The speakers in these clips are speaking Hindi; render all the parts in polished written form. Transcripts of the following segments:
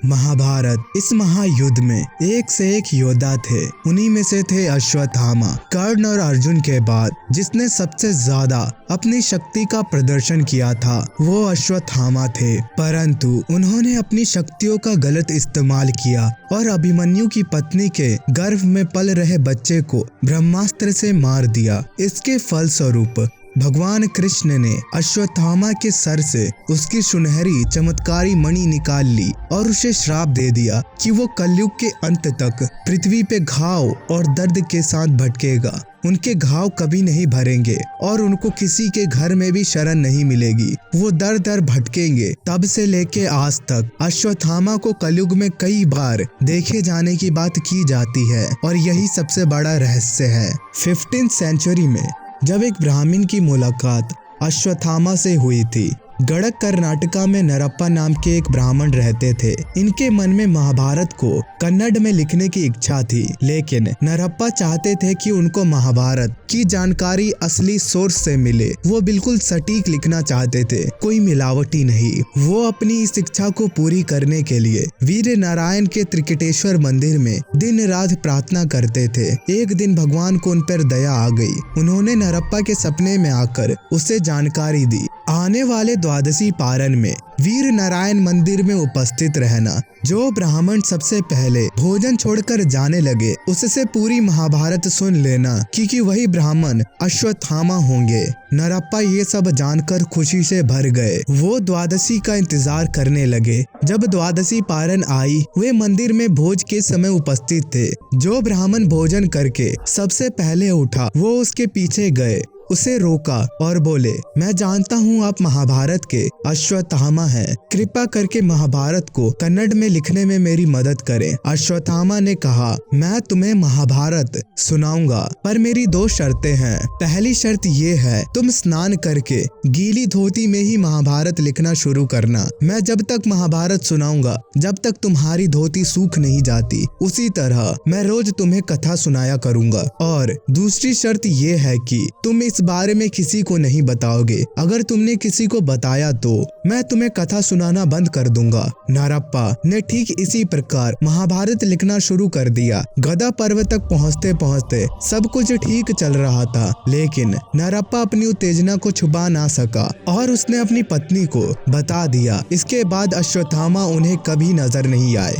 महाभारत। इस महायुद्ध में एक से एक योद्धा थे। उन्हीं में से थे अश्वत्थामा। कर्ण और अर्जुन के बाद जिसने सबसे ज्यादा अपनी शक्ति का प्रदर्शन किया था वो अश्वत्थामा थे, परंतु उन्होंने अपनी शक्तियों का गलत इस्तेमाल किया और अभिमन्यु की पत्नी के गर्भ में पल रहे बच्चे को ब्रह्मास्त्र से मार दिया। इसके फलस्वरूप भगवान कृष्ण ने अश्वत्थामा के सर से उसकी सुनहरी चमत्कारी मणि निकाल ली और उसे श्राप दे दिया कि वो कलयुग के अंत तक पृथ्वी पे घाव और दर्द के साथ भटकेगा। उनके घाव कभी नहीं भरेंगे और उनको किसी के घर में भी शरण नहीं मिलेगी। वो दर दर भटकेंगे। तब से लेके आज तक अश्वत्थामा को कलयुग में कई बार देखे जाने की बात की जाती है और यही सबसे बड़ा रहस्य है। 15th सेंचुरी में जब एक ब्राह्मण की मुलाकात अश्वत्थामा से हुई थी। गड़क कर्नाटका में नरप्पा नाम के एक ब्राह्मण रहते थे। इनके मन में महाभारत को कन्नड़ में लिखने की इच्छा थी, लेकिन नरप्पा चाहते थे कि उनको महाभारत की जानकारी असली सोर्स से मिले। वो बिल्कुल सटीक लिखना चाहते थे, कोई मिलावटी नहीं। वो अपनी इस इच्छा को पूरी करने के लिए वीर नारायण के त्रिकटेश्वर मंदिर में दिन रात प्रार्थना करते थे। एक दिन भगवान को उन पर दया आ गई। उन्होंने नरप्पा के सपने में आकर उसे जानकारी दी, आने वाले द्वादशी पारण में वीर नारायण मंदिर में उपस्थित रहना। जो ब्राह्मण सबसे पहले भोजन छोड़कर जाने लगे उससे पूरी महाभारत सुन लेना, क्योंकि वही ब्राह्मण अश्वत्थामा होंगे। नरप्पा ये सब जानकर खुशी से भर गए। वो द्वादशी का इंतजार करने लगे। जब द्वादशी पारण आई वे मंदिर में भोज के समय उपस्थित थे। जो ब्राह्मण भोजन करके सबसे पहले उठा वो उसके पीछे गए, उसे रोका और बोले, मैं जानता हूँ आप महाभारत के अश्वत्थामा हैं। कृपा करके महाभारत को कन्नड़ में लिखने में मेरी मदद करें। अश्वत्थामा ने कहा, मैं तुम्हें महाभारत सुनाऊंगा, पर मेरी 2 शर्तें हैं। पहली शर्त ये है, तुम स्नान करके गीली धोती में ही महाभारत लिखना शुरू करना। मैं जब तक महाभारत सुनाऊंगा जब तक तुम्हारी धोती सूख नहीं जाती, उसी तरह मैं रोज तुम्हें कथा सुनाया करूंगा। और दूसरी शर्त ये है कि तुम इस बारे में किसी को नहीं बताओगे। अगर तुमने किसी को बताया तो मैं तुम्हें कथा सुनाना बंद कर दूंगा। नरप्पा ने ठीक इसी प्रकार महाभारत लिखना शुरू कर दिया। गदा पर्व तक पहुँचते पहुँचते सब कुछ ठीक चल रहा था, लेकिन नरप्पा अपनी उत्तेजना को छुपा ना सका और उसने अपनी पत्नी को बता दिया। इसके बाद अश्वत्थामा उन्हें कभी नजर नहीं आए।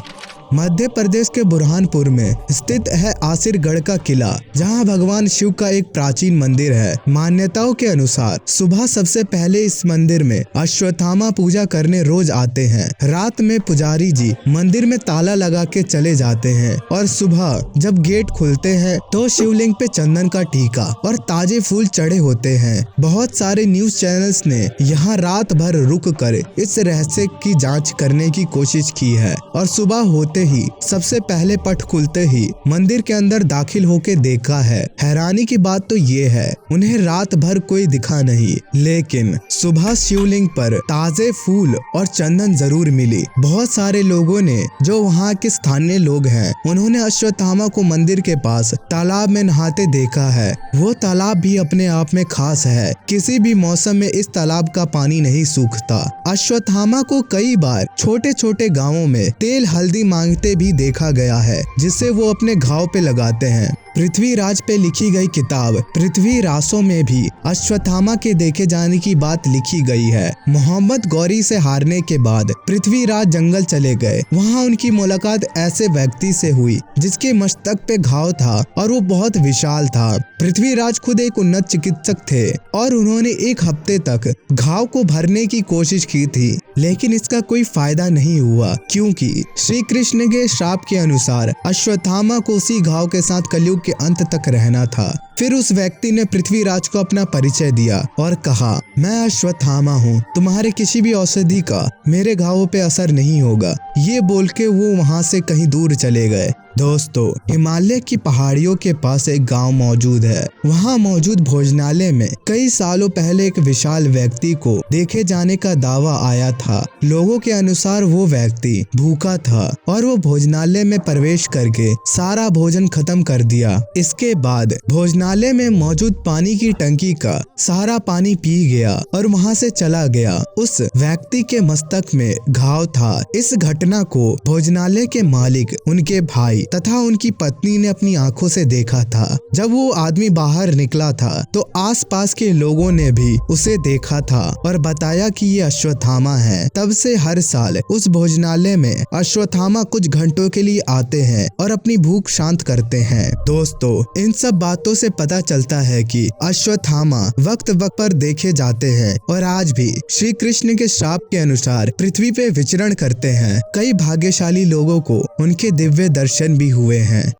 मध्य प्रदेश के बुरहानपुर में स्थित है आसिरगढ़ का किला, जहां भगवान शिव का एक प्राचीन मंदिर है। मान्यताओं के अनुसार सुबह सबसे पहले इस मंदिर में अश्वत्थामा पूजा करने रोज आते हैं। रात में पुजारी जी मंदिर में ताला लगा के चले जाते हैं और सुबह जब गेट खुलते हैं तो शिवलिंग पे चंदन का टीका और ताजे फूल चढ़े होते हैं। बहुत सारे न्यूज चैनल्स ने यहाँ रात भर रुक कर इस रहस्य की जाँच करने की कोशिश की है और सुबह होते ही सबसे पहले पट खुलते ही मंदिर के अंदर दाखिल होके देखा है। हैरानी की बात तो ये है, उन्हें रात भर कोई दिखा नहीं, लेकिन सुबह शिवलिंग पर ताजे फूल और चंदन जरूर मिली। बहुत सारे लोगों ने, जो वहाँ के स्थानीय लोग हैं, उन्होंने अश्वत्थामा को मंदिर के पास तालाब में नहाते देखा है। वो तालाब भी अपने आप में खास है। किसी भी मौसम में इस तालाब का पानी नहीं सूखता। अश्वत्थामा को कई बार छोटे छोटे गाँवों में तेल हल्दी मांगते भी देखा गया है, जिससे वो अपने घाव पे लगाते हैं। पृथ्वीराज पे लिखी गई किताब पृथ्वी रासों में भी अश्वत्थामा के देखे जाने की बात लिखी गई है। मोहम्मद गौरी से हारने के बाद पृथ्वीराज जंगल चले गए। वहाँ उनकी मुलाकात ऐसे व्यक्ति से हुई जिसके मस्तक पे घाव था और वो बहुत विशाल था। पृथ्वीराज खुद एक उन्नत चिकित्सक थे और उन्होंने 1 हफ्ते तक घाव को भरने की कोशिश की थी, लेकिन इसका कोई फायदा नहीं हुआ, क्योंकि श्री कृष्ण के श्राप के अनुसार अश्वत्थामा को उसी घाव के साथ कलयुग के अंत तक रहना था। फिर उस व्यक्ति ने पृथ्वीराज को अपना परिचय दिया और कहा, मैं अश्वत्थामा हूँ, तुम्हारे किसी भी औषधि का मेरे घावों पे असर नहीं होगा। ये बोल के वो वहाँ से कहीं दूर चले गए। दोस्तों, हिमालय की पहाड़ियों के पास एक गांव मौजूद है। वहां मौजूद भोजनालय में कई सालों पहले एक विशाल व्यक्ति को देखे जाने का दावा आया था। लोगों के अनुसार वो व्यक्ति भूखा था और वो भोजनालय में प्रवेश करके सारा भोजन खत्म कर दिया। इसके बाद भोजनालय में मौजूद पानी की टंकी का सारा पानी पी गया और वहां से चला गया। उस व्यक्ति के मस्तक में घाव था। इस घटना को भोजनालय के मालिक, उनके भाई तथा उनकी पत्नी ने अपनी आंखों से देखा था। जब वो आदमी बाहर निकला था तो आसपास के लोगों ने भी उसे देखा था और बताया कि ये अश्वत्थामा है। तब से हर साल उस भोजनालय में अश्वत्थामा कुछ घंटों के लिए आते हैं और अपनी भूख शांत करते हैं। दोस्तों, इन सब बातों से पता चलता है कि अश्वत्थामा वक्त वक्त पर देखे जाते हैं और आज भी श्री कृष्ण के श्राप के अनुसार पृथ्वी पे विचरण करते हैं। कई भाग्यशाली लोगों को उनके दिव्य दर्शन भी हुए हैं।